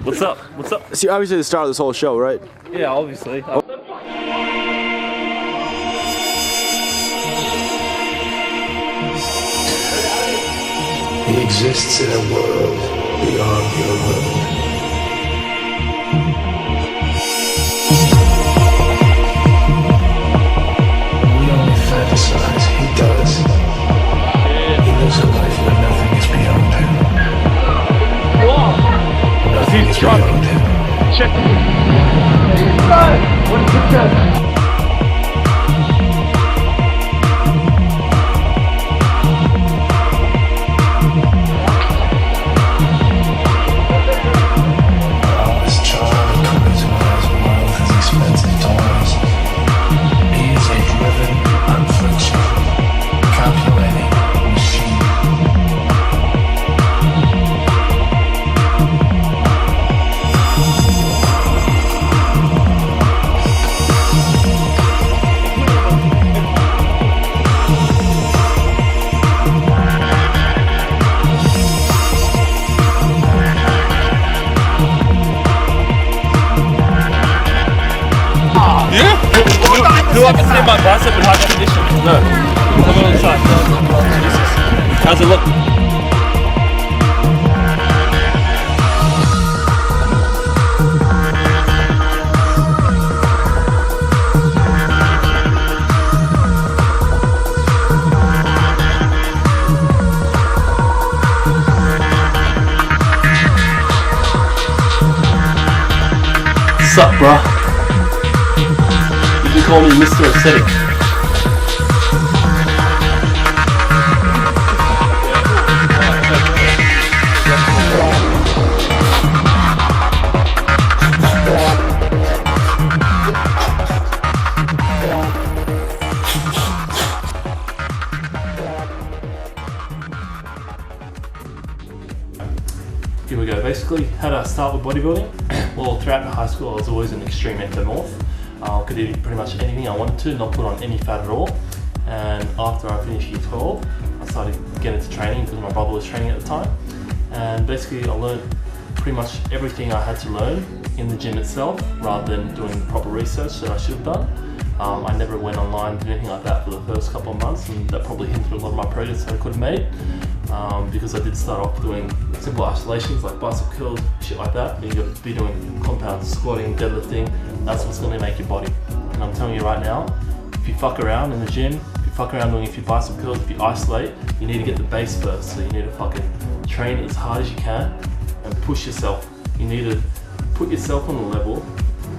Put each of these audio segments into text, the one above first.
What's up? What's up? See, obviously the star of this whole show, right? Yeah, obviously. He exists in a world beyond your world. We only fantasize, he does. He lives a life where nothing is beyond him. Nothing is beyond him. Check. What is it? Who I can see my bicep in high definition? No. Come on the side. How's it look? Sup, bruh? You call me Mr. Aesthetic. Here we go. Basically, how did I start with bodybuilding? Well, throughout high school, I was always an extreme endomorph. Could eat pretty much anything I wanted to, not put on any fat at all. And after I finished year 12, I started getting into training because my brother was training at the time. And basically I learned pretty much everything I had to learn in the gym itself, rather than doing proper research that I should have done. I never went online, did anything like that for the first couple of months, and that probably hindered a lot of my progress that I could have made. Because I did start off doing simple isolations like bicep curls, shit like that. Then you got to be doing compound squatting, deadlifting. That's what's going to make your body. And I'm telling you right now, if you fuck around in the gym, if you fuck around doing a few bicep curls, if you isolate, you need to get the base first. So you need to fucking train as hard as you can and push yourself. You need to put yourself on a level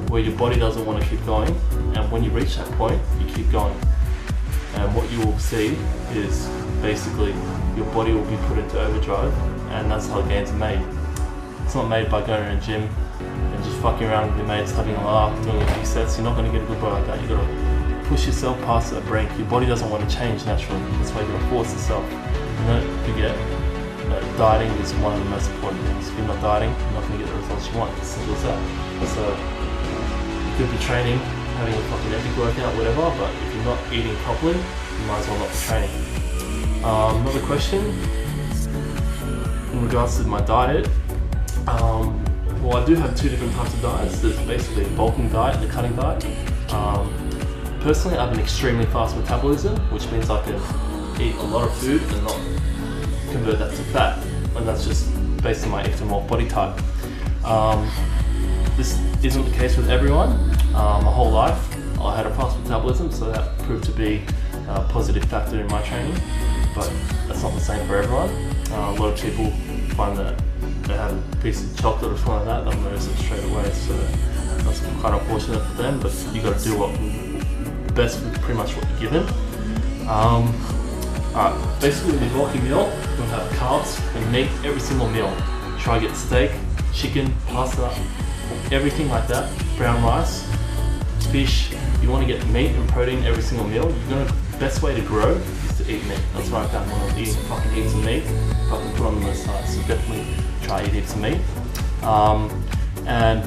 where your body doesn't want to keep going, and when you reach that point, you keep going. And what you will see is basically your body will be put into overdrive, and that's how gains are made. It's not made by going to a gym and just fucking around with your mates, having a laugh, doing a few sets. You're not going to get a good body like that. You've got to push yourself past that brink. Your body doesn't want to change naturally. That's why you've got to force yourself. And don't forget that dieting is one of the most important things. If you're not dieting, you're not going to get the results you want. It's simple as that. So you could be training, having a fucking epic workout, whatever, but if you're not eating properly, you might as well not be training. Another question in regards to my diet. Well, I do have two different types of diets. There's basically a bulking diet and a cutting diet. Personally, I have an extremely fast metabolism, which means I can eat a lot of food and not convert that to fat, and that's just based on my ectomorph body type. This isn't the case with everyone. My whole life I had a fast metabolism, so that proved to be a positive factor in my training, but that's not the same for everyone. A lot of people find that they have a piece of chocolate or something like that, they'll notice it straight away, so that's kind of unfortunate for them, but you got to do what best with pretty much what you're given. Basically with your bulky meal, you'll have carbs and meat every single meal. Try to get steak, chicken, pasta, everything like that, brown rice, fish. You want to get meat and protein every single meal. The best way to grow is to eat meat. That's why I found when I was eating fucking heaps of meat, fucking put on the side. So definitely try to eat heaps of meat. And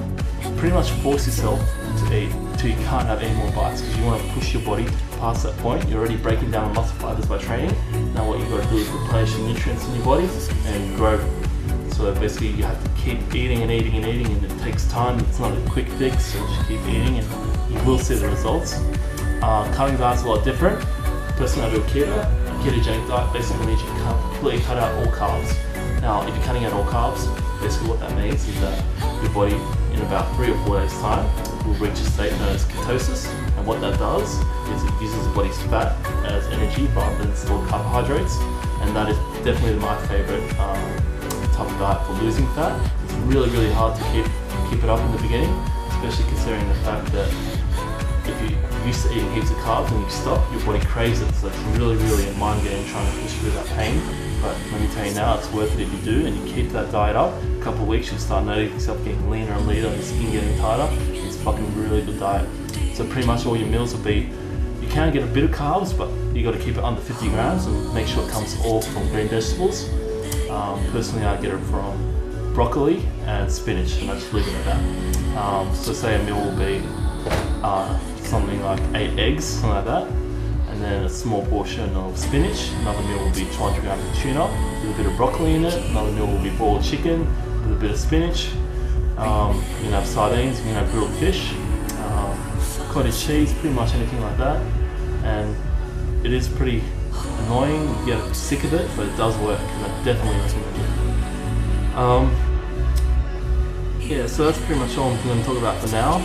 pretty much force yourself to eat till you can't have any more bites, because you want to push your body past that point. You're already breaking down the muscle fibers by training. Now what you've got to do is replenish the nutrients in your body and grow. So So basically you have to keep eating and eating and eating, and it takes time. It's not a quick fix, so just keep eating and you will see the results. Cutting diet's a lot different. Personally, I do a ketogenic diet basically means you completely cut out all carbs. Now, if you're cutting out all carbs, basically what that means is that your body in about 3 or 4 days time will reach a state known as ketosis, and what that does is it uses the body's fat as energy rather than stored carbohydrates, and that is definitely my favorite type of diet for losing fat. It's really, really hard to keep it up in the beginning, especially considering the fact that if you're used to eating heaps of carbs and you stop, your body craves it, so it's really, really a mind game trying to push through that pain. But let me tell you now, it's worth it if you do, and you keep that diet up. A couple of weeks, you'll start noticing yourself getting leaner and leaner and the skin getting tighter. It's fucking really good diet. So pretty much all your meals will be, you can get a bit of carbs, but you got to keep it under 50 grams and make sure it comes all from green vegetables. Personally, I get it from broccoli and spinach, and I just leave it at that. So say a meal will be something like 8 eggs, something like that, and then a small portion of spinach. Another meal will be 200 grams of tuna with a bit of broccoli in it. Another meal will be boiled chicken with a bit of spinach. You can have sardines, you can have grilled fish, cottage cheese, pretty much anything like that. And it is pretty annoying, you get sick of it, but it does work, and I definitely recommend it. Yeah, so that's pretty much all I'm going to talk about for now.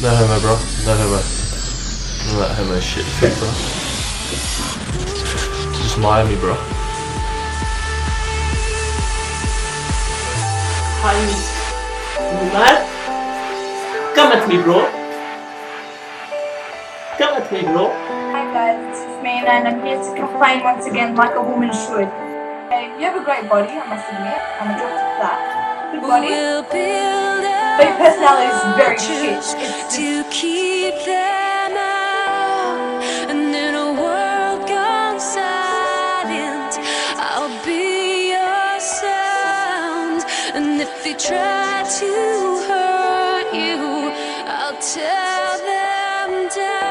No homo, bro. No homo. None of that homo shit, bro. Just Miami, bro. Hi, you mad? Come at me, bro. Come at me, bro. Hi guys, this is Mina and I'm here to complain once again like a woman should. Hey, you have a great body, I must admit. I'm a drop to that. Good body. But your personality is very shit. It's to keep them out, and in a world gone silent, I'll be your sound. And if they try to hurt you, I'll tear them down.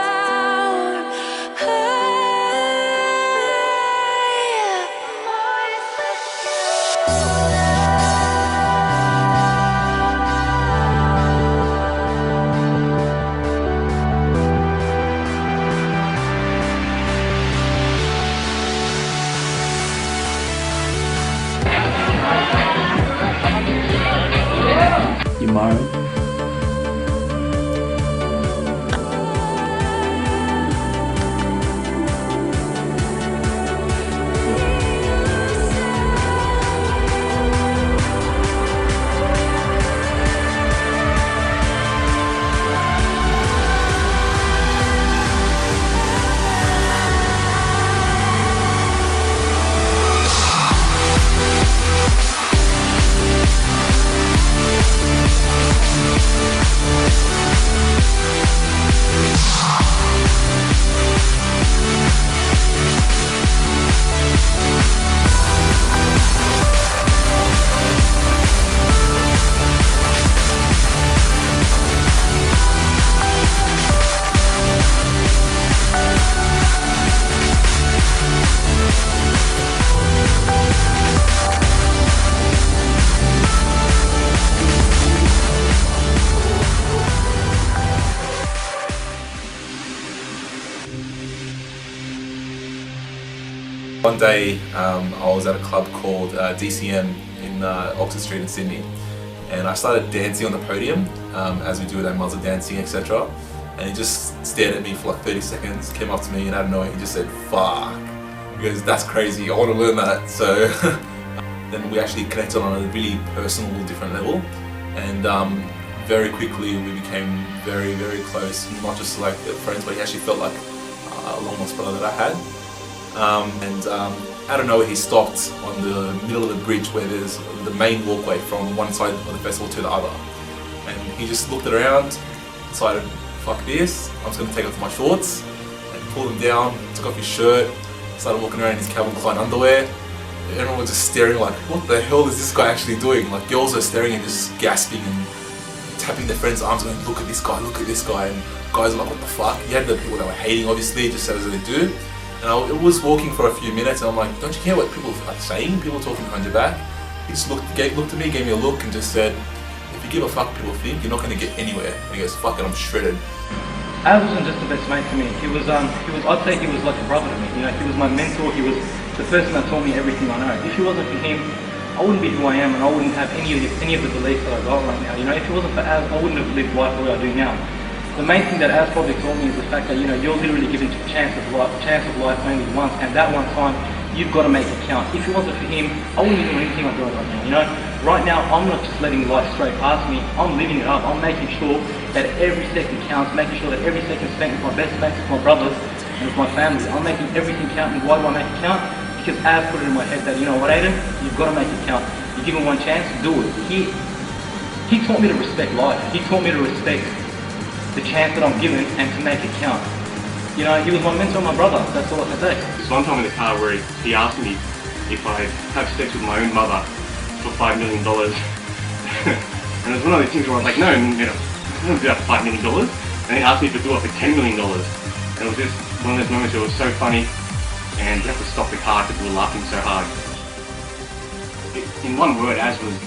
You married? One day I was at a club called DCM in Oxford Street in Sydney, and I started dancing on the podium as we do with our muzzle dancing, etc. And he just stared at me for like 30 seconds, came up to me, and out of nowhere he just said, "Fuck." He goes, "That's crazy, I want to learn that." So then we actually connected on a really personal, different level, and very quickly we became very, very close. Not just like friends, but he actually felt like a long lost brother that I had. Out of nowhere he stopped on the middle of the bridge where there's the main walkway from one side of the festival to the other, and he just looked around, decided, "Fuck this, I'm just going to take off my shorts," and pulled them down, took off his shirt, started walking around in his Calvin Klein underwear. Everyone was just staring like, what the hell is this guy actually doing? Like, girls were staring and just gasping and tapping their friends' arms going, "Look at this guy, look at this guy," and guys were like, "What the fuck?" You had the people that were hating, obviously, just as they do. And I was walking for a few minutes and I'm like, "Don't you hear what people are saying? People talking behind your back." He just looked at me, gave me a look and just said, "If you give a fuck what people think, you're not going to get anywhere." And he goes, "Fuck it, I'm shredded." Az wasn't just the best mate to me. He was, I'd say he was like a brother to me. You know, he was my mentor. He was the person that taught me everything I know. If it wasn't for him, I wouldn't be who I am, and I wouldn't have any of the beliefs that I got right now. You know, if it wasn't for Az, I wouldn't have lived life the way I do now. The main thing that Az probably taught me is the fact that, you know, you're literally given a chance of life only once, and that one time you've got to make it count. If it wasn't for him, I wouldn't be doing anything I'm doing right now. You know, right now I'm not just letting life straight past me. I'm living it up. I'm making sure that every second counts, making sure that every second spent with my best mates, with my brothers, and with my family. I'm making everything count. And why do I make it count? Because Az put it in my head that, you know what, Aiden, you've got to make it count. You're given one chance, do it. He taught me to respect life. He taught me to respect the chance that I'm given and to make it count. You know, he was my mentor, my brother. That's all I can say. There's one time in the car where he asked me if I'd have sex with my own mother for $5 million. And it was one of those things where I was like, no, you know, I don't do that for $5 million. And he asked me if I'd do it for $10 million. And it was just one of those moments where it was so funny, and we had to stop the car because we were laughing so hard. In one word, Az was,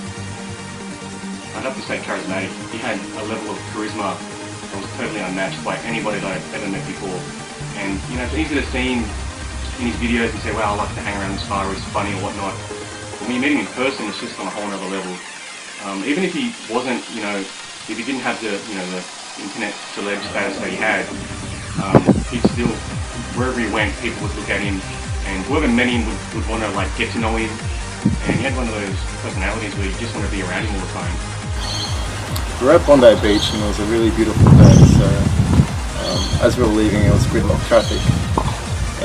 I'd have to say, charismatic. He had a level of charisma that was totally unmatched by anybody that I've ever met before. And, you know, it's easy to see him in his videos and say, wow, I like to hang around this bar, or he's funny or whatnot. But when you meet him in person, it's just on a whole other level. Even if he wasn't, you know, if he didn't have the, you know, the internet celeb status that he had, he'd still, wherever he went, people would look at him, and whoever met him would want to, like, get to know him. And he had one of those personalities where you just want to be around him all the time. We're at Bondi Beach and it was a really beautiful day, so as we were leaving it was gridlock traffic,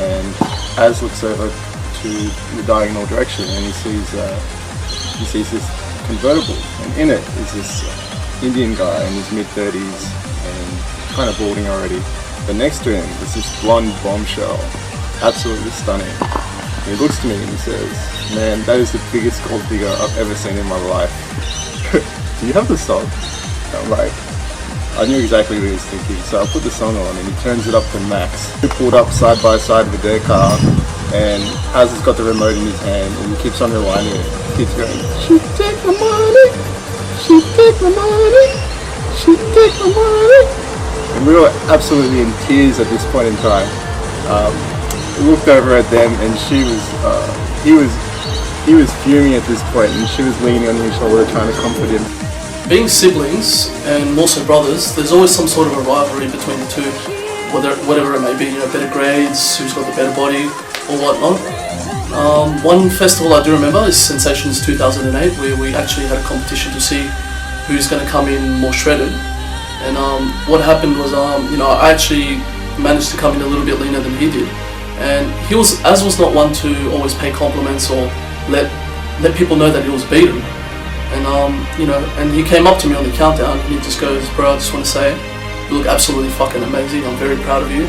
and Az looks over to the diagonal direction and he sees this convertible, and in it is this Indian guy in his mid-30s and kind of balding already, but next to him is this blonde bombshell, absolutely stunning. And he looks to me and he says, "Man, that is the biggest gold digger I've ever seen in my life." "Do you have the song?" I'm like, I knew exactly what he was thinking, so I put the song on and he turns it up to max. We pulled up side by side with their car, and Az has got the remote in his hand and he keeps on rewinding it. He keeps going, "She take my money, she take my money, she take my money." And we were absolutely in tears at this point in time. We looked over at them and he was fuming at this point, and she was leaning on his shoulder trying to comfort him. Being siblings and more so brothers, there's always some sort of a rivalry between the two, whatever it may be, you know, better grades, who's got the better body, or whatnot. One festival I do remember is Sensations 2008, where we actually had a competition to see who's going to come in more shredded. And what happened was, you know, I actually managed to come in a little bit leaner than he did. And Az was not one to always pay compliments or let people know that he was beaten. And you know, and he came up to me on the countdown and he just goes, "Bro, I just want to say, you look absolutely fucking amazing. I'm very proud of you.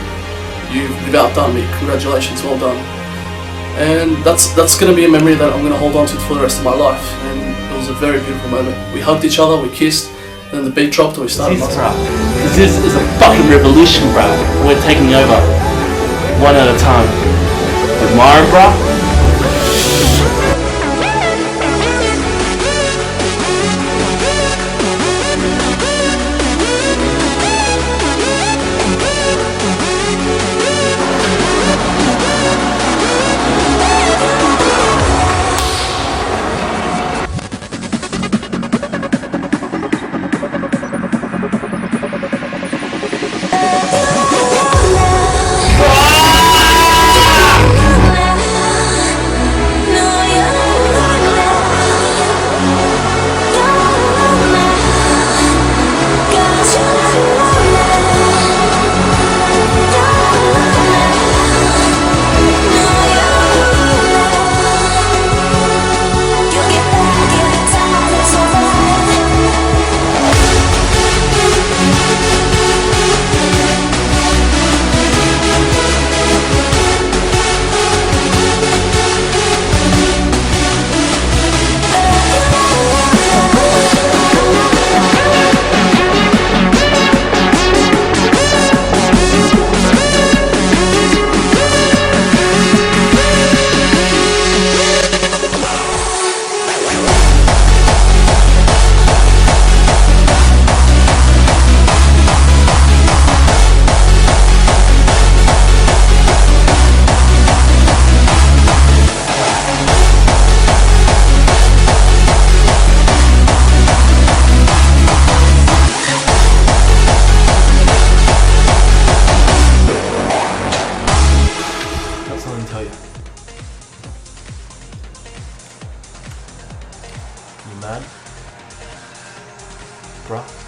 You've outdone me. Congratulations, well done." And that's going to be a memory that I'm going to hold on to for the rest of my life. And it was a very beautiful moment. We hugged each other, we kissed, and then the beat dropped and we started. Zyzz, Zyzz is a fucking revolution, bro. We're taking over one at a time. With Myron, bro. mad. Bruh.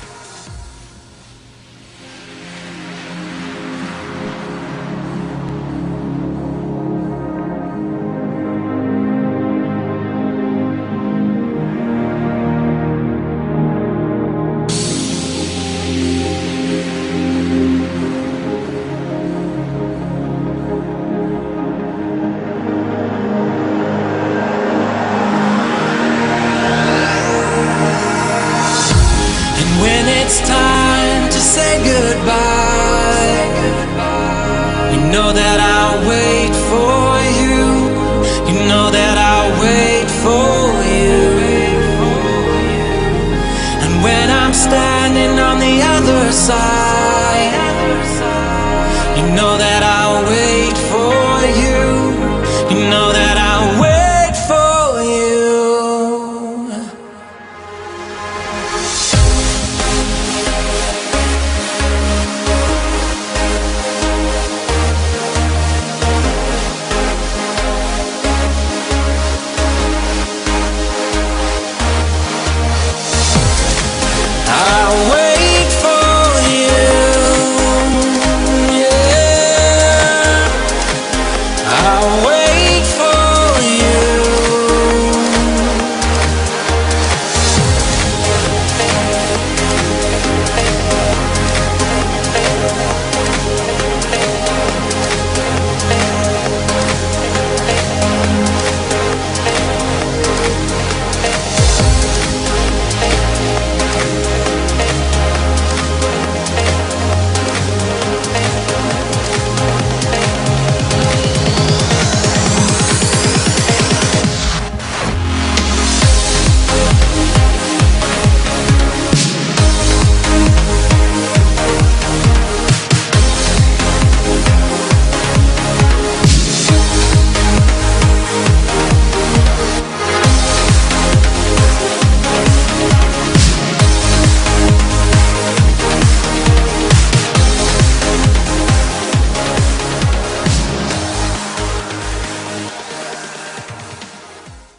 When it's time to say goodbye, you know that I'll wait for you. You know that I'll wait for you. And when I'm standing on the other side,